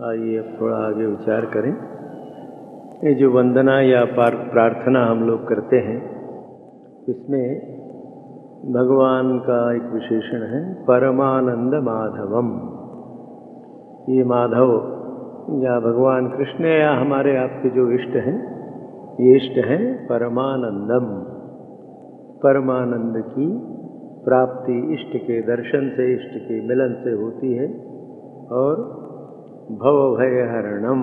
आइए अब थोड़ा आगे विचार करें। ये जो वंदना या प्रार्थना हम लोग करते हैं, इसमें भगवान का एक विशेषण है परमानंद माधवम। ये माधव या भगवान कृष्ण या हमारे आपके जो इष्ट हैं, ये इष्ट हैं परमानंदम। परमानंद की प्राप्ति इष्ट के दर्शन से, इष्ट के मिलन से होती है। और भव भय हरणम,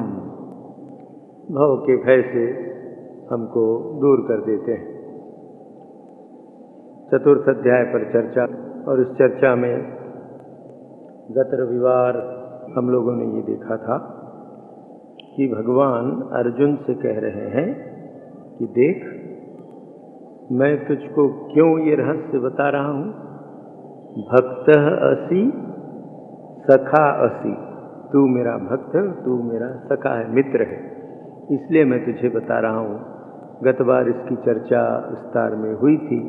भव के भय से हमको दूर कर देते हैं। चतुर्थ अध्याय पर चर्चा, और इस चर्चा में गत रविवार हम लोगों ने ये देखा था कि भगवान अर्जुन से कह रहे हैं कि देख, मैं तुझको क्यों ये रहस्य बता रहा हूँ। भक्तः असि सखा असि, तू मेरा भक्त है, तू मेरा सखा है, मित्र है, इसलिए मैं तुझे बता रहा हूँ। गत बार इसकी चर्चा विस्तार में हुई थी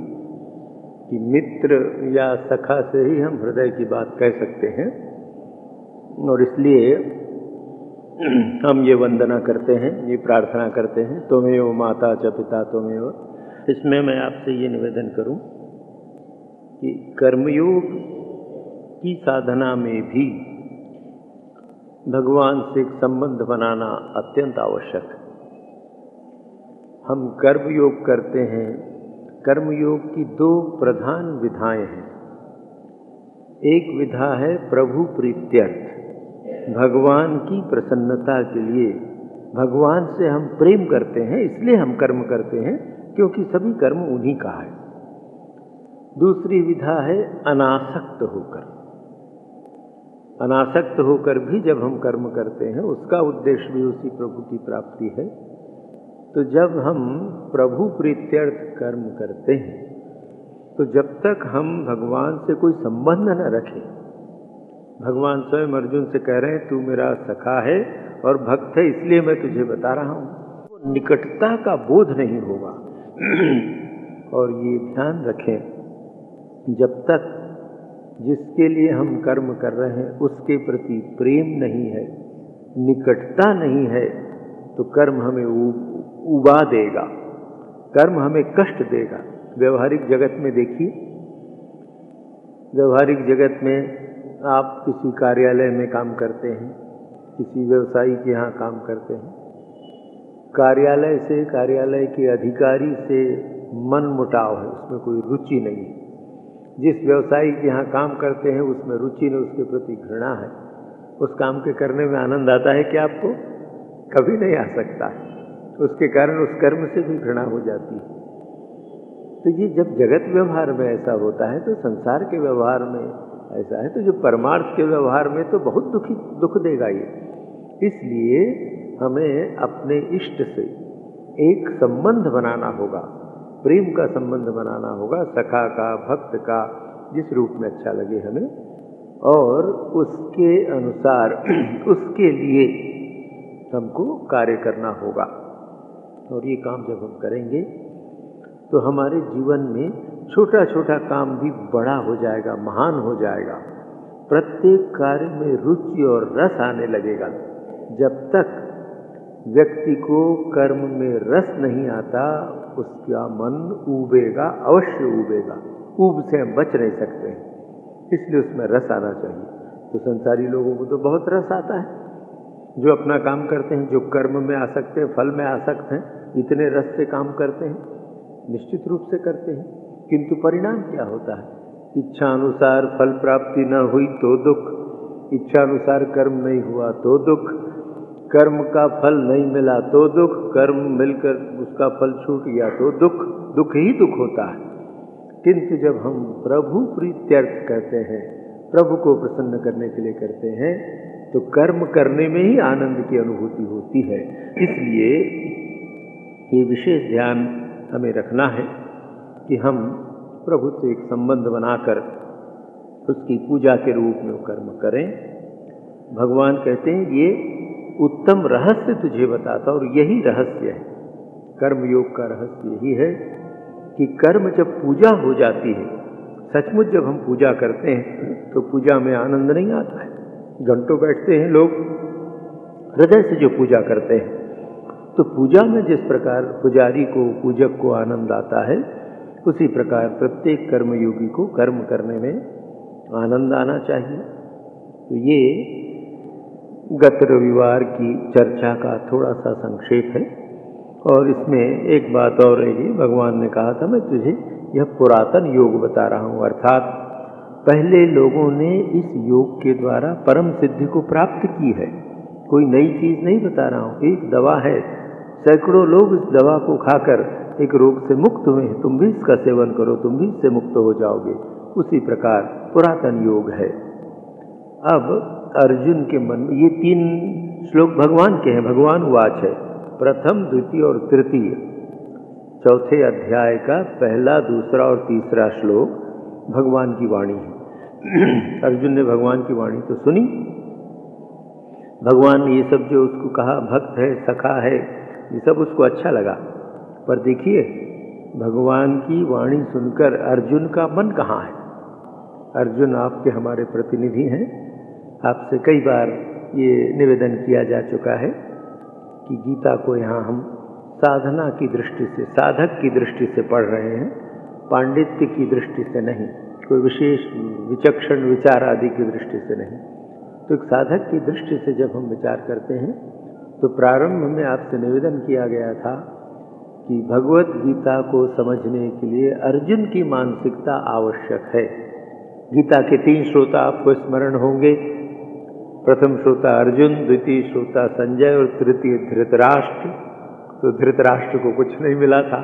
कि मित्र या सखा से ही हम हृदय की बात कह सकते हैं, और इसलिए हम ये वंदना करते हैं, ये प्रार्थना करते हैं, त्वमेव माता च पिता त्वमेव। इसमें मैं आपसे ये निवेदन करूं कि कर्मयोग की साधना में भी भगवान से एक संबंध बनाना अत्यंत आवश्यक है। हम कर्मयोग करते हैं। कर्मयोग की दो प्रधान विधाएं हैं। एक विधा है प्रभु प्रीत्यर्थ, भगवान की प्रसन्नता के लिए। भगवान से हम प्रेम करते हैं, इसलिए हम कर्म करते हैं, क्योंकि सभी कर्म उन्हीं का है। दूसरी विधा है अनासक्त होकर। अनासक्त होकर भी जब हम कर्म करते हैं, उसका उद्देश्य भी उसी प्रभु की प्राप्ति है। तो जब हम प्रभु प्रीत्यर्थ कर्म करते हैं, तो जब तक हम भगवान से कोई संबंध न रखें, भगवान स्वयं अर्जुन से कह रहे हैं तू मेरा सखा है और भक्त है, इसलिए मैं तुझे बता रहा हूँ, निकटता का बोध नहीं होगा। और ये ध्यान रखें, जब तक जिसके लिए हम कर्म कर रहे हैं उसके प्रति प्रेम नहीं है, निकटता नहीं है, तो कर्म हमें उबा देगा, कर्म हमें कष्ट देगा। व्यवहारिक जगत में देखिए, व्यवहारिक जगत में आप किसी कार्यालय में काम करते हैं, किसी व्यवसायी के यहाँ काम करते हैं, कार्यालय से, कार्यालय के अधिकारी से मन मुटाव है, उसमें कोई रुचि नहीं है। जिस व्यवसायी के यहाँ काम करते हैं उसमें रुचि नहीं, उसके प्रति घृणा है। उस काम के करने में आनंद आता है कि आपको कभी नहीं आ सकता है, उसके कारण उस कर्म से भी घृणा हो जाती है। तो ये जब जगत व्यवहार में ऐसा होता है, तो संसार के व्यवहार में ऐसा है, तो जो परमार्थ के व्यवहार में तो बहुत दुख देगा ये। इसलिए हमें अपने इष्ट से एक संबंध बनाना होगा, प्रेम का संबंध बनाना होगा, सखा का, भक्त का, जिस रूप में अच्छा लगे हमें, और उसके अनुसार उसके लिए हमको कार्य करना होगा। और ये काम जब हम करेंगे तो हमारे जीवन में छोटा छोटा काम भी बड़ा हो जाएगा, महान हो जाएगा। प्रत्येक कार्य में रुचि और रस आने लगेगा। जब तक व्यक्ति को कर्म में रस नहीं आता, उसका मन ऊबेगा, अवश्य ऊबेगा। ऊब से हम बच नहीं सकते हैं, इसलिए उसमें रस आना चाहिए। तो संसारी लोगों को तो बहुत रस आता है, जो अपना काम करते हैं, जो कर्म में आ सकते हैं, फल में आ सकते हैं, इतने रस से काम करते हैं, निश्चित रूप से करते हैं। किंतु परिणाम क्या होता है? इच्छा अनुसार फल प्राप्ति न हुई तो दुख, इच्छा अनुसार कर्म नहीं हुआ तो दुख, कर्म का फल नहीं मिला तो दुख, कर्म मिलकर उसका फल छूट गया तो दुख, दुख ही दुख होता है। किंतु जब हम प्रभु प्रीत्यर्थ करते हैं, प्रभु को प्रसन्न करने के लिए करते हैं, तो कर्म करने में ही आनंद की अनुभूति होती है। इसलिए ये विशेष ध्यान हमें रखना है कि हम प्रभु से एक संबंध बनाकर उसकी पूजा के रूप में कर्म करें। भगवान कहते हैं ये उत्तम रहस्य तुझे बताता, और यही रहस्य है, कर्मयोग का रहस्य यही है कि कर्म जब पूजा हो जाती है, सचमुच जब हम पूजा करते हैं, तो पूजा में आनंद नहीं आता है। घंटों बैठते हैं लोग, हृदय से जो पूजा करते हैं। तो पूजा में जिस प्रकार पुजारी को, पूजक को आनंद आता है, उसी प्रकार प्रत्येक कर्मयोगी को कर्म करने में आनंद आना चाहिए। तो ये गत रविवार की चर्चा का थोड़ा सा संक्षेप है। और इसमें एक बात और है, भगवान ने कहा था मैं तुझे यह पुरातन योग बता रहा हूँ, अर्थात पहले लोगों ने इस योग के द्वारा परम सिद्धि को प्राप्त की है। कोई नई चीज़ नहीं बता रहा हूँ। एक दवा है, सैकड़ों लोग इस दवा को खाकर एक रोग से मुक्त हुए हैं। तुम भी इसका सेवन करो, तुम भी इससे मुक्त हो जाओगे। उसी प्रकार पुरातन योग है। अब अर्जुन के मन में ये 3 श्लोक भगवान के हैं। भगवान वाच है, प्रथम, द्वितीय और तृतीय, चौथे अध्याय का पहला, दूसरा और तीसरा श्लोक भगवान की वाणी है। अर्जुन ने भगवान की वाणी तो सुनी। भगवान ने ये सब जो उसको कहा, भक्त है, सखा है, ये सब उसको अच्छा लगा। पर देखिए, भगवान की वाणी सुनकर अर्जुन का मन कहाँ है। अर्जुन आपके हमारे प्रतिनिधि हैं। आपसे कई बार ये निवेदन किया जा चुका है कि गीता को यहाँ हम साधना की दृष्टि से, साधक की दृष्टि से पढ़ रहे हैं, पांडित्य की दृष्टि से नहीं, कोई विशेष विचक्षण विचार आदि की दृष्टि से नहीं। तो एक साधक की दृष्टि से जब हम विचार करते हैं, तो प्रारंभ में आपसे निवेदन किया गया था कि भगवत गीता को समझने के लिए अर्जुन की मानसिकता आवश्यक है। गीता के 3 श्रोता आपको स्मरण होंगे। प्रथम श्रोता अर्जुन, द्वितीय श्रोता संजय और तृतीय धृतराष्ट्र। तो धृतराष्ट्र को कुछ नहीं मिला था,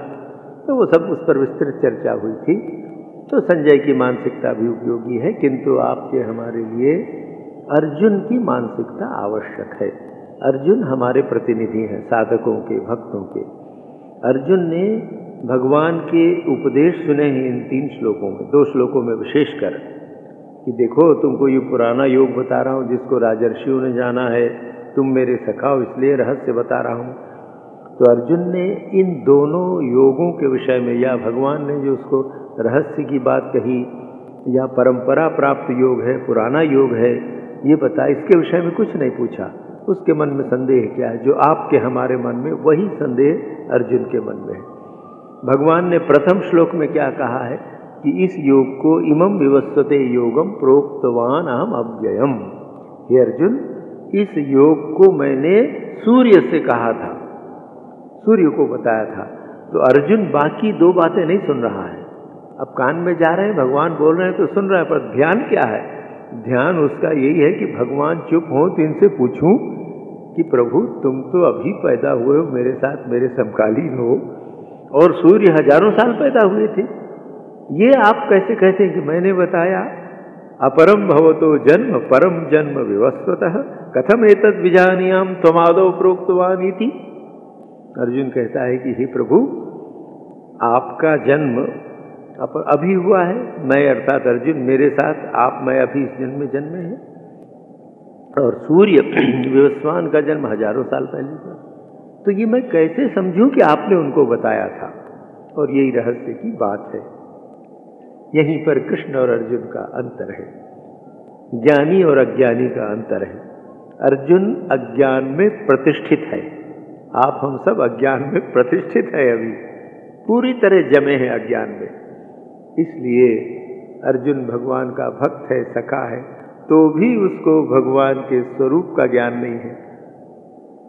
तो वो सब उस पर विस्तृत चर्चा हुई थी। तो संजय की मानसिकता भी उपयोगी है, किंतु आपके हमारे लिए अर्जुन की मानसिकता आवश्यक है। अर्जुन हमारे प्रतिनिधि हैं, साधकों के, भक्तों के। अर्जुन ने भगवान के उपदेश सुने हैं इन 3 श्लोकों में, 2 श्लोकों में विशेषकर, कि देखो तुमको ये पुराना योग बता रहा हूँ जिसको राजर्षियों ने जाना है, तुम मेरे सखा हो इसलिए रहस्य बता रहा हूँ। तो अर्जुन ने इन दोनों योगों के विषय में, या भगवान ने जो उसको रहस्य की बात कही, या परंपरा प्राप्त योग है, पुराना योग है, ये बता, इसके विषय में कुछ नहीं पूछा। उसके मन में संदेह क्या है? जो आपके हमारे मन में, वही संदेह अर्जुन के मन में है। भगवान ने प्रथम श्लोक में क्या कहा है कि इस योग को इमं विवस्वते योगम प्रोक्तवान अहम अव्ययम। हे अर्जुन, इस योग को मैंने सूर्य से कहा था, सूर्य को बताया था। तो अर्जुन बाकी 2 बातें नहीं सुन रहा है। अब कान में जा रहे हैं, भगवान बोल रहे हैं तो सुन रहा है, पर ध्यान क्या है? ध्यान उसका यही है कि भगवान चुप हो तो इनसे पूछूं कि प्रभु तुम तो अभी पैदा हुए हो, मेरे साथ मेरे समकालीन हो, और सूर्य हजारों साल पैदा हुए थे, ये आप कैसे कहते हैं कि मैंने बताया? अपरम भवतो जन्म परम जन्म विवस्वतः कथम एतद् विजानीयाम त्वमादौ प्रोक्तवान इति। अर्जुन कहता है कि हे प्रभु, आपका जन्म अभी हुआ है, मैं अर्थात अर्जुन, मेरे साथ आप, मैं अभी इस जन्म में जन्मे हैं, और सूर्य विवस्वान का जन्म हजारों साल पहले हुआ। तो ये मैं कैसे समझूं कि आपने उनको बताया था? और यही रहस्य की बात है। यहीं पर कृष्ण और अर्जुन का अंतर है, ज्ञानी और अज्ञानी का अंतर है। अर्जुन अज्ञान में प्रतिष्ठित है, आप हम सब अज्ञान में प्रतिष्ठित है, अभी पूरी तरह जमे हैं अज्ञान में। इसलिए अर्जुन भगवान का भक्त है, सखा है, तो भी उसको भगवान के स्वरूप का ज्ञान नहीं है,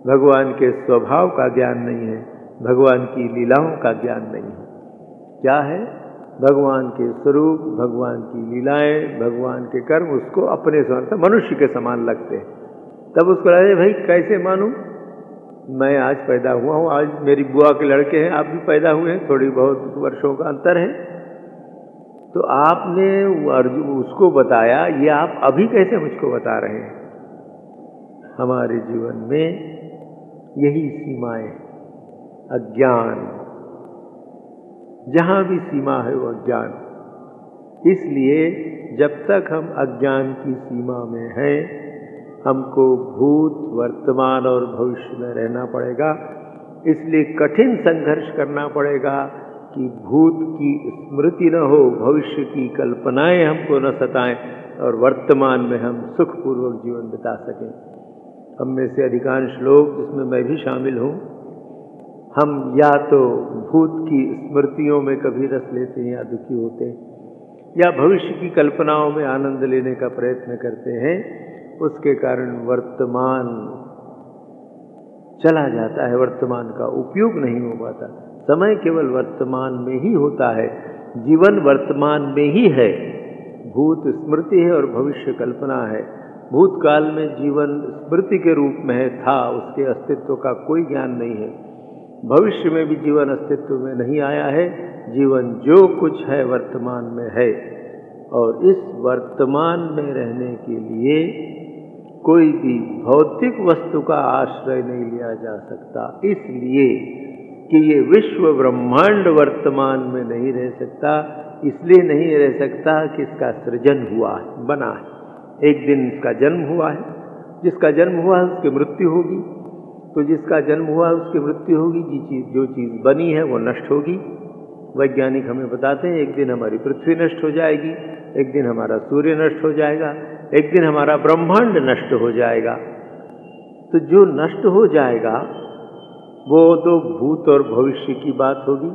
भगवान के स्वभाव का ज्ञान नहीं है, भगवान की लीलाओं का ज्ञान नहीं है। क्या है? भगवान के स्वरूप, भगवान की लीलाएं, भगवान के कर्म उसको अपने समान, मनुष्य के समान लगते हैं। तब उसको लगे भाई कैसे मानूं, मैं आज पैदा हुआ हूँ, आज मेरी बुआ के लड़के हैं, आप भी पैदा हुए हैं, थोड़ी बहुत वर्षों का अंतर है, तो आपने उसको बताया, ये आप अभी कैसे मुझको बता रहे हैं? हमारे जीवन में यही सीमाएं, अज्ञान, जहाँ भी सीमा है वो अज्ञान। इसलिए जब तक हम अज्ञान की सीमा में हैं, हमको भूत, वर्तमान और भविष्य में रहना पड़ेगा। इसलिए कठिन संघर्ष करना पड़ेगा कि भूत की स्मृति न हो, भविष्य की कल्पनाएं हमको न सताएं, और वर्तमान में हम सुखपूर्वक जीवन बिता सकें। हम में से अधिकांश लोग, जिसमें मैं भी शामिल हूँ, हम या तो भूत की स्मृतियों में कभी रस लेते हैं या दुखी होते हैं, या भविष्य की कल्पनाओं में आनंद लेने का प्रयत्न करते हैं। उसके कारण वर्तमान चला जाता है, वर्तमान का उपयोग नहीं हो पाता। समय केवल वर्तमान में ही होता है, जीवन वर्तमान में ही है। भूत स्मृति है और भविष्य कल्पना है। भूतकाल में जीवन स्मृति के रूप में है, था, उसके अस्तित्व का कोई ज्ञान नहीं है। भविष्य में भी जीवन अस्तित्व में नहीं आया है। जीवन जो कुछ है वर्तमान में है, और इस वर्तमान में रहने के लिए कोई भी भौतिक वस्तु का आश्रय नहीं लिया जा सकता। इसलिए कि ये विश्व ब्रह्मांड वर्तमान में नहीं रह सकता, इसलिए नहीं रह सकता कि इसका सृजन हुआ है, बना है। एक दिन इसका जन्म हुआ है, जिसका जन्म हुआ है उसकी मृत्यु होगी, तो जिसका जन्म हुआ है उसकी मृत्यु होगी। जो चीज़ बनी है वो नष्ट होगी। वैज्ञानिक हमें बताते हैं एक दिन हमारी पृथ्वी नष्ट हो जाएगी, एक दिन हमारा सूर्य नष्ट हो जाएगा, एक दिन हमारा ब्रह्मांड नष्ट हो जाएगा। तो जो नष्ट हो जाएगा वो तो भूत और भविष्य की बात होगी।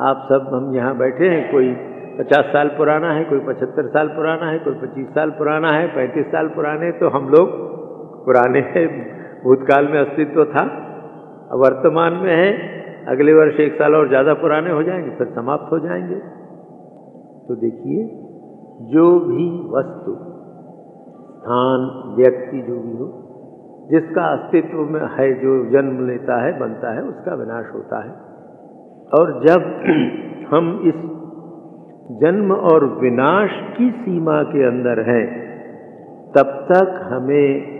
आप सब, हम यहाँ बैठे हैं, कोई 50 साल पुराना है, कोई 75 साल पुराना है, कोई 25 साल पुराना है, 35 साल पुराने, तो हम लोग पुराने हैं। भूतकाल में अस्तित्व था, अब वर्तमान में है, अगले वर्ष 1 साल और ज़्यादा पुराने हो जाएंगे, फिर समाप्त हो जाएंगे। तो देखिए, जो भी वस्तु, स्थान, व्यक्ति जो भी हो, जिसका अस्तित्व में है, जो जन्म लेता है, बनता है, उसका विनाश होता है। और जब हम इस जन्म और विनाश की सीमा के अंदर हैं, तब तक हमें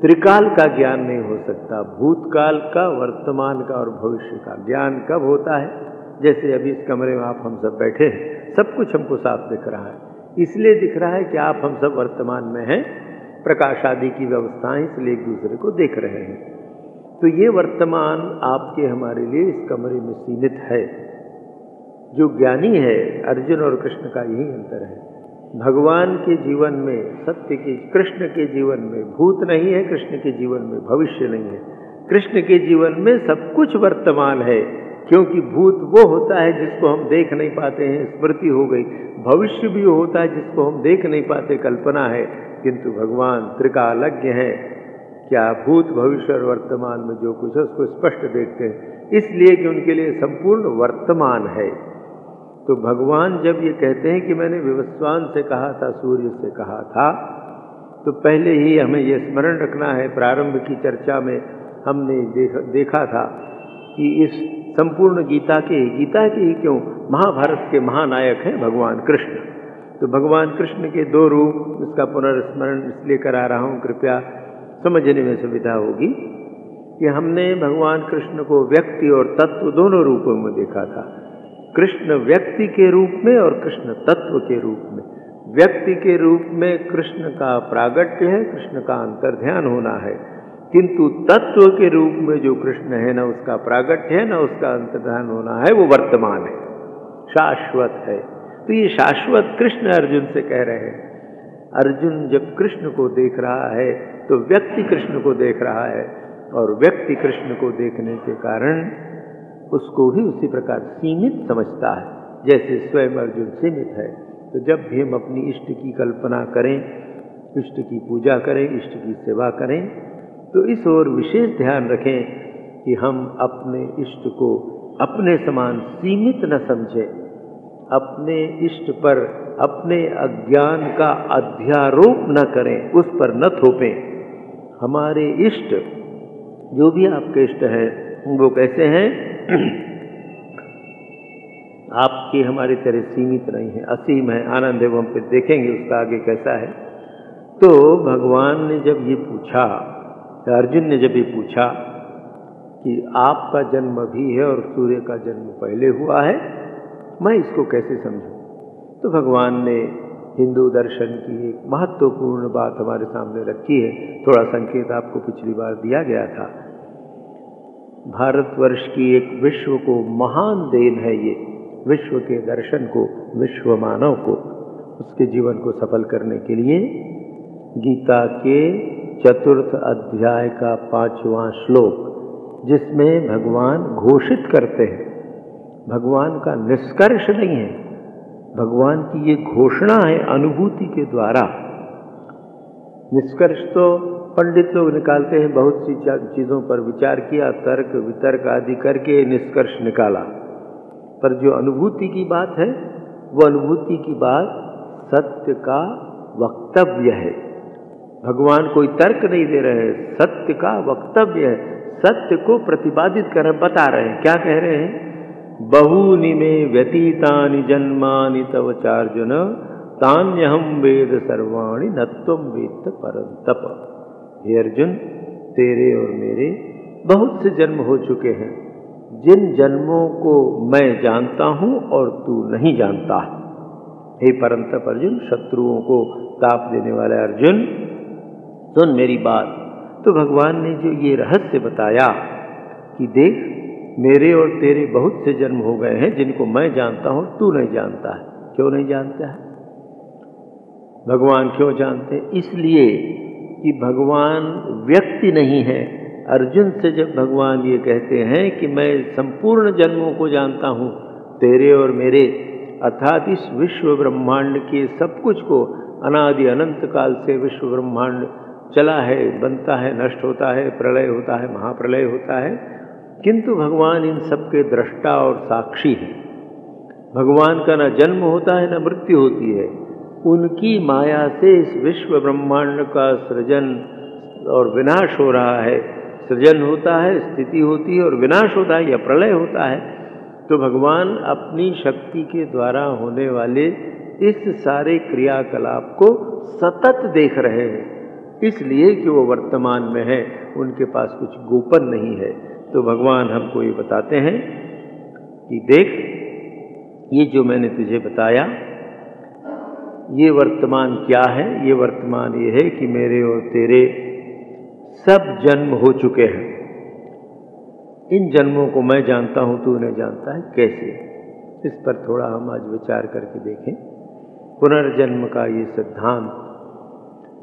त्रिकाल का ज्ञान नहीं हो सकता। भूतकाल का, वर्तमान का और भविष्य का ज्ञान कब होता है? जैसे अभी इस कमरे में आप हम सब बैठे हैं, सब कुछ हमको साफ दिख रहा है। इसलिए दिख रहा है कि आप हम सब वर्तमान में हैं, प्रकाश आदि की व्यवस्थाएं, इसलिए एक दूसरे को देख रहे हैं। तो ये वर्तमान आपके, हमारे लिए इस कमरे में सीमित है। जो ज्ञानी है, अर्जुन और कृष्ण का यही अंतर है। भगवान के जीवन में, सत्य के, कृष्ण के जीवन में भूत नहीं है, कृष्ण के जीवन में भविष्य नहीं है। कृष्ण के जीवन में सब कुछ वर्तमान है, क्योंकि भूत वो होता है जिसको हम देख नहीं पाते हैं, स्मृति हो गई। भविष्य भी वो होता है जिसको हम देख नहीं पाते, कल्पना है। किंतु भगवान त्रिकालज्ञ हैं, क्या भूत, भविष्य और वर्तमान में जो कुछ है उसको स्पष्ट देखते हैं, इसलिए कि उनके लिए संपूर्ण वर्तमान है। तो भगवान जब ये कहते हैं कि मैंने विवस्वान से कहा था, सूर्य से कहा था, तो पहले ही हमें ये स्मरण रखना है। प्रारंभ की चर्चा में हमने देखा था कि इस संपूर्ण गीता के ही क्यों, महाभारत के महानायक हैं भगवान कृष्ण। तो भगवान कृष्ण के 2 रूप, इसका पुनर्स्मरण इसलिए करा रहा हूँ, कृपया समझने में सुविधा होगी कि हमने भगवान कृष्ण को व्यक्ति और तत्व दोनों रूपों में देखा था। कृष्ण व्यक्ति के रूप में और कृष्ण तत्व के रूप में। व्यक्ति के रूप में कृष्ण का प्रागट्य है, कृष्ण का अंतर्ध्यान होना है, किंतु तत्व के रूप में जो कृष्ण है, न उसका प्रागट्य है, न उसका अंतर्ध्यान होना है, वो वर्तमान है, शाश्वत है। तो ये शाश्वत कृष्ण अर्जुन से कह रहे हैं। अर्जुन जब कृष्ण को देख रहा है तो व्यक्ति कृष्ण को देख रहा है, और व्यक्ति कृष्ण को देखने के कारण उसको भी उसी प्रकार सीमित समझता है, जैसे स्वयं अर्जुन सीमित है। तो जब भी हम अपनी इष्ट की कल्पना करें, इष्ट की पूजा करें, इष्ट की सेवा करें, तो इस ओर विशेष ध्यान रखें कि हम अपने इष्ट को अपने समान सीमित न समझें, अपने इष्ट पर अपने अज्ञान का अध्यारोप न करें, उस पर न थोपें। हमारे इष्ट, जो भी आपके इष्ट हैं, वो कैसे हैं? आपकी हमारी तरह सीमित नहीं है, असीम है, आनंद है। वो हम फिर देखेंगे उसका आगे कैसा है। तो भगवान ने जब ये पूछा, अर्जुन ने जब ये पूछा कि आपका जन्म भी है और सूर्य का जन्म पहले हुआ है, मैं इसको कैसे समझूं? तो भगवान ने हिंदू दर्शन की एक महत्वपूर्ण बात हमारे सामने रखी है। थोड़ा संकेत आपको पिछली बार दिया गया था। भारतवर्ष की एक विश्व को महान देन है ये, विश्व के दर्शन को, विश्व मानव को, उसके जीवन को सफल करने के लिए गीता के चतुर्थ अध्याय का 5वां श्लोक, जिसमें भगवान घोषित करते हैं, भगवान का निष्कर्ष नहीं है, भगवान की ये घोषणा है अनुभूति के द्वारा। निष्कर्ष तो पंडित लोग निकालते हैं, बहुत सी चीज़ों पर विचार किया, तर्क वितर्क आदि करके निष्कर्ष निकाला, पर जो अनुभूति की बात है वो अनुभूति की बात सत्य का वक्तव्य है। भगवान कोई तर्क नहीं दे रहे हैं, सत्य का वक्तव्य है, सत्य को प्रतिपादित कर बता रहे हैं। क्या कह रहे हैं? बहूनि मे व्यतीतानि जन्मानि तव चार्जुन तान्यहं वेद सर्वाणि न त्वं वेत्त परन्तप। हे अर्जुन, तेरे और मेरे बहुत से जन्म हो चुके हैं, जिन जन्मों को मैं जानता हूं और तू नहीं जानता है। हे परंतप अर्जुन, शत्रुओं को ताप देने वाला अर्जुन, सुन मेरी बात। तो भगवान ने जो ये रहस्य बताया कि देख, मेरे और तेरे बहुत से जन्म हो गए हैं जिनको मैं जानता हूं, तू नहीं जानता है। क्यों नहीं जानता है? भगवान क्यों जानते हैं? इसलिए कि भगवान व्यक्ति नहीं है। अर्जुन से जब भगवान ये कहते हैं कि मैं संपूर्ण जन्मों को जानता हूँ, तेरे और मेरे, अर्थात इस विश्व ब्रह्मांड के सब कुछ को, अनादि अनंत काल से विश्व ब्रह्मांड चला है, बनता है, नष्ट होता है, प्रलय होता है, महाप्रलय होता है, किंतु भगवान इन सब के दृष्टा और साक्षी हैं। भगवान का न जन्म होता है न मृत्यु होती है, उनकी माया से इस विश्व ब्रह्मांड का सृजन और विनाश हो रहा है। सृजन होता है, स्थिति होती है और विनाश होता है या प्रलय होता है। तो भगवान अपनी शक्ति के द्वारा होने वाले इस सारे क्रियाकलाप को सतत देख रहे हैं, इसलिए कि वो वर्तमान में है, उनके पास कुछ गोपन नहीं है। तो भगवान हमको ये बताते हैं कि देख, ये जो मैंने तुझे बताया, ये वर्तमान क्या है? ये वर्तमान ये है कि मेरे और तेरे सब जन्म हो चुके हैं। इन जन्मों को मैं जानता हूं, तू नहीं जानता है। कैसे? इस पर थोड़ा हम आज विचार करके देखें। पुनर्जन्म का ये सिद्धांत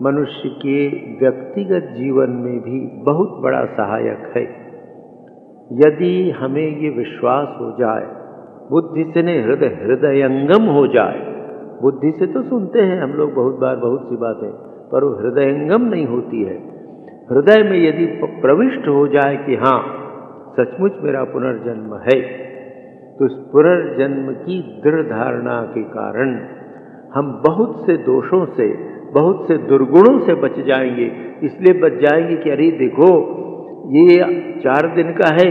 मनुष्य के व्यक्तिगत जीवन में भी बहुत बड़ा सहायक है। यदि हमें ये विश्वास हो जाए, बुद्धि से नहीं, हृदयंगम हो जाए। बुद्धि से तो सुनते हैं हम लोग बहुत बार बहुत सी बातें, पर वो हृदयंगम नहीं होती है। हृदय में यदि प्रविष्ट हो जाए कि हाँ, सचमुच मेरा पुनर्जन्म है, तो इस पुनर्जन्म की दृढ़ धारणा के कारण हम बहुत से दोषों से, बहुत से दुर्गुणों से बच जाएंगे। इसलिए बच जाएंगे कि अरे देखो, ये 4 दिन का है,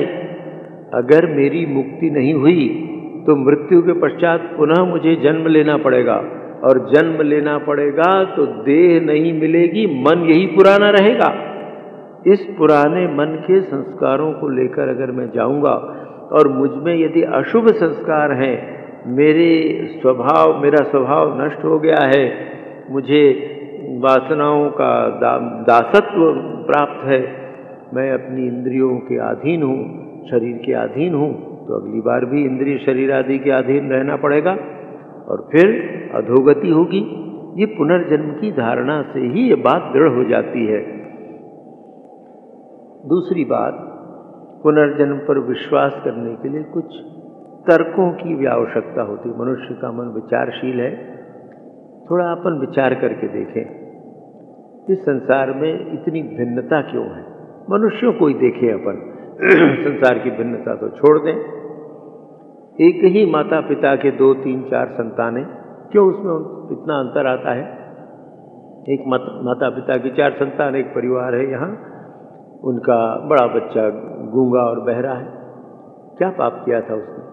अगर मेरी मुक्ति नहीं हुई तो मृत्यु के पश्चात पुनः मुझे जन्म लेना पड़ेगा, और जन्म लेना पड़ेगा तो देह नहीं मिलेगी, मन यही पुराना रहेगा। इस पुराने मन के संस्कारों को लेकर अगर मैं जाऊंगा और मुझ में यदि अशुभ संस्कार हैं, मेरा स्वभाव नष्ट हो गया है, मुझे वासनाओं का दासत्व प्राप्त है, मैं अपनी इंद्रियों के अधीन हूँ, शरीर के अधीन हूँ, तो अगली बार भी इंद्रिय शरीर आदि के अधीन रहना पड़ेगा और फिर अधोगति होगी। ये पुनर्जन्म की धारणा से ही ये बात दृढ़ हो जाती है। दूसरी बात, पुनर्जन्म पर विश्वास करने के लिए कुछ तर्कों की भी आवश्यकता होती है। मनुष्य का मन विचारशील है। थोड़ा अपन विचार करके देखें, इस संसार में इतनी भिन्नता क्यों है? मनुष्यों को ही देखें अपन, संसार की भिन्नता तो छोड़ दें। एक ही माता पिता के 2, 3, 4 संतानें, क्यों उसमें इतना अंतर आता है? एक माता पिता की 4 संतान, एक परिवार है यहाँ, उनका बड़ा बच्चा गूंगा और बहरा है। क्या पाप किया था उसने?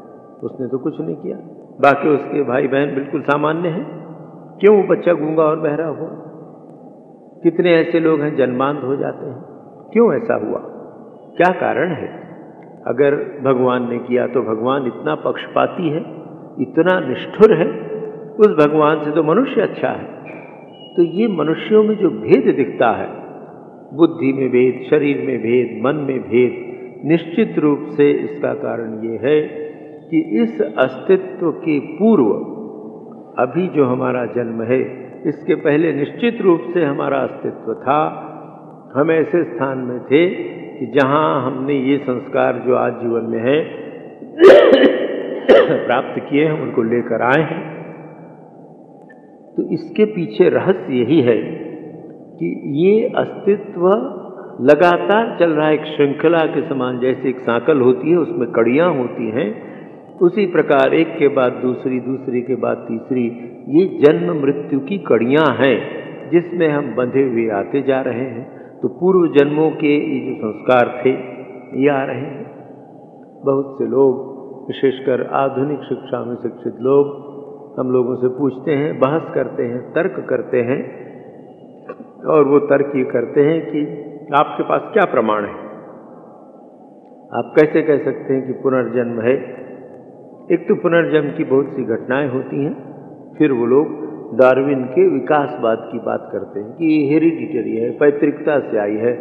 उसने तो कुछ नहीं किया। बाकी उसके भाई बहन बिल्कुल सामान्य हैं। क्यों वो बच्चा गूंगा और बहरा हुआ? कितने ऐसे लोग हैं जन्मांध हो जाते हैं। क्यों ऐसा हुआ? क्या कारण है? अगर भगवान ने किया तो भगवान इतना पक्षपाती है, इतना निष्ठुर है, उस भगवान से तो मनुष्य अच्छा है। तो ये मनुष्यों में जो भेद दिखता है, बुद्धि में भेद, शरीर में भेद, मन में भेद, निश्चित रूप से इसका कारण ये है कि इस अस्तित्व के पूर्व अभी जो हमारा जन्म है, इसके पहले निश्चित रूप से हमारा अस्तित्व था। हम ऐसे स्थान में थे कि जहाँ हमने ये संस्कार जो आज जीवन में है प्राप्त किए, हम उनको लेकर आए हैं। तो इसके पीछे रहस्य यही है कि ये अस्तित्व लगातार चल रहा है, एक श्रृंखला के समान। जैसे एक सांकल होती है, उसमें कड़ियाँ होती हैं, उसी प्रकार एक के बाद दूसरी, दूसरी के बाद तीसरी, ये जन्म मृत्यु की कड़ियाँ हैं जिसमें हम बंधे हुए आते जा रहे हैं। तो पूर्व जन्मों के ये जो संस्कार थे ये आ रहे हैं। बहुत से लोग, विशेषकर आधुनिक शिक्षा में शिक्षित लोग, हम लोगों से पूछते हैं, बहस करते हैं, तर्क करते हैं, और वो तर्क ये करते हैं कि आपके पास क्या प्रमाण है, आप कैसे कह सकते हैं कि पुनर्जन्म है। एक तो पुनर्जन्म की बहुत सी घटनाएं होती हैं, फिर वो लोग डार्विन के विकासवाद की बात करते हैं कि ये हेरिडिटरी है, पैतृकता से आई है।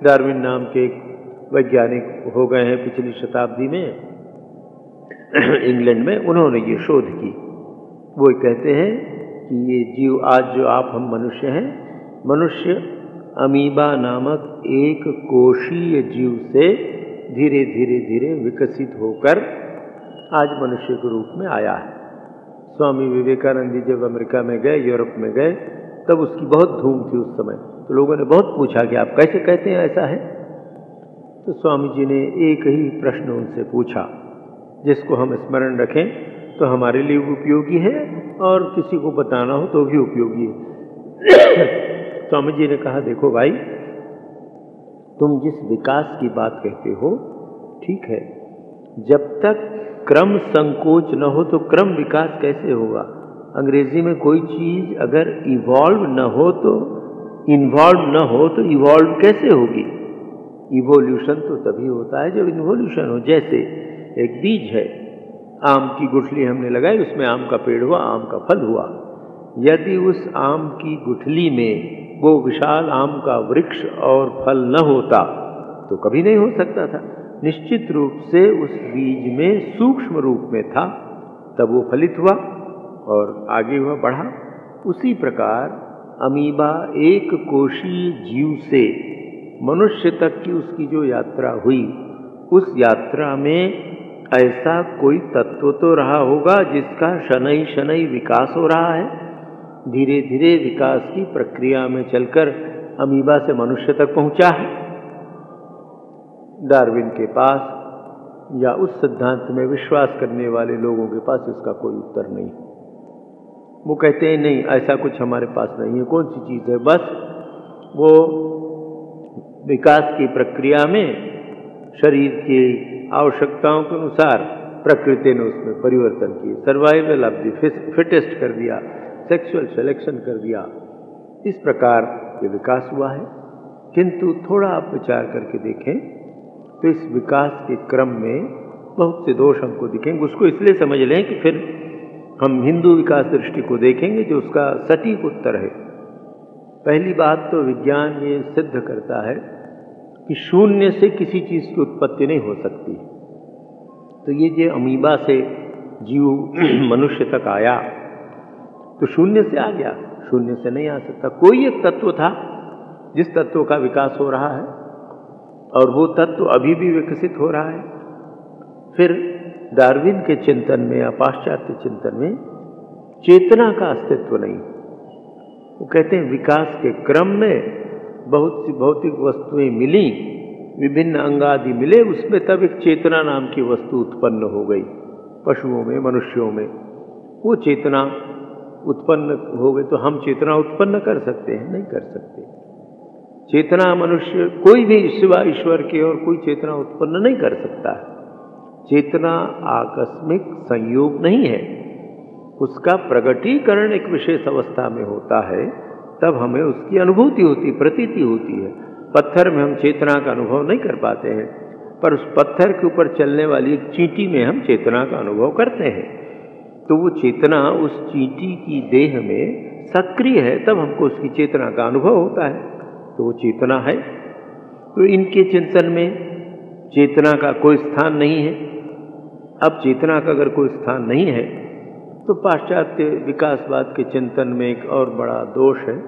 डार्विन नाम के एक वैज्ञानिक हो गए हैं पिछली शताब्दी में इंग्लैंड में, उन्होंने ये शोध की। वो कहते हैं कि ये जीव, आज जो आप हम मनुष्य हैं, मनुष्य अमीबा नामक एक कोशीय जीव से धीरे धीरे धीरे विकसित होकर आज मनुष्य के रूप में आया है। स्वामी विवेकानंद जी जब अमेरिका में गए, यूरोप में गए, तब उसकी बहुत धूम थी उस समय। तो लोगों ने बहुत पूछा कि आप कैसे कहते हैं ऐसा है। तो स्वामी जी ने एक ही प्रश्न उनसे पूछा, जिसको हम स्मरण रखें तो हमारे लिए उपयोगी है और किसी को बताना हो तो भी उपयोगी है। स्वामी जी ने कहा, देखो भाई, तुम जिस विकास की बात कहते हो ठीक है, जब तक क्रम संकोच न हो तो क्रम विकास कैसे होगा। अंग्रेजी में कोई चीज अगर इवॉल्व न हो तो, इन्वॉल्व न हो तो इवॉल्व कैसे होगी। इवोल्यूशन तो तभी होता है जब इन्वोल्यूशन हो। जैसे एक बीज है, आम की गुठली हमने लगाई, उसमें आम का पेड़ हुआ, आम का फल हुआ। यदि उस आम की गुठली में वो विशाल आम का वृक्ष और फल न होता तो कभी नहीं हो सकता था। निश्चित रूप से उस बीज में सूक्ष्म रूप में था, तब वो फलित हुआ और आगे हुआ, बढ़ा। उसी प्रकार अमीबा एक कोशीय जीव से मनुष्य तक की उसकी जो यात्रा हुई, उस यात्रा में ऐसा कोई तत्व तो रहा होगा जिसका शनै शनै विकास हो रहा है। धीरे धीरे विकास की प्रक्रिया में चलकर अमीबा से मनुष्य तक पहुंचा है। डार्विन के पास या उस सिद्धांत में विश्वास करने वाले लोगों के पास इसका कोई उत्तर नहीं। वो कहते हैं नहीं, ऐसा कुछ हमारे पास नहीं है। कौन सी चीज़ है? बस वो विकास की प्रक्रिया में शरीर की आवश्यकताओं के अनुसार प्रकृति ने उसमें परिवर्तन किए, सर्वाइवल ऑफ द फिटेस्ट कर दिया, सेक्सुअल सिलेक्शन कर दिया। इस प्रकार ये विकास हुआ है। किंतु थोड़ा आप विचार करके देखें तो इस विकास के क्रम में बहुत से दोष हमको दिखेंगे। उसको इसलिए समझ लें कि फिर हम हिंदू विकास दृष्टि को देखेंगे जो उसका सटीक उत्तर है। पहली बात तो विज्ञान ये सिद्ध करता है कि शून्य से किसी चीज़ की उत्पत्ति नहीं हो सकती। तो ये जो अमीबा से जीव मनुष्य तक आया तो शून्य से आ गया, शून्य से नहीं आ सकता। कोई एक तत्व था जिस तत्व का विकास हो रहा है और वो तत्व अभी भी विकसित हो रहा है। फिर डार्विन के चिंतन में या पाश्चात्य चिंतन में चेतना का अस्तित्व नहीं। वो कहते हैं विकास के क्रम में बहुत सी भौतिक वस्तुएं मिली, विभिन्न अंग आदि मिले, उसमें तब एक चेतना नाम की वस्तु उत्पन्न हो गई। पशुओं में, मनुष्यों में वो चेतना उत्पन्न हो गई। तो हम चेतना उत्पन्न कर सकते हैं? नहीं कर सकते। चेतना मनुष्य कोई भी सिवा ईश्वर के और कोई चेतना उत्पन्न नहीं कर सकता है। चेतना आकस्मिक संयोग नहीं है, उसका प्रगटीकरण एक विशेष अवस्था में होता है, तब हमें उसकी अनुभूति होती, प्रतीति होती है। पत्थर में हम चेतना का अनुभव नहीं कर पाते हैं, पर उस पत्थर के ऊपर चलने वाली एक चींटी में हम चेतना का अनुभव करते हैं। तो वो चेतना उस चींटी की देह में सक्रिय है, तब हमको उसकी चेतना का अनुभव होता है। तो वो चेतना है। तो इनके चिंतन में चेतना का कोई स्थान नहीं है। अब चेतना का अगर कोई स्थान नहीं है तो पाश्चात्य विकासवाद के चिंतन में एक और बड़ा दोष है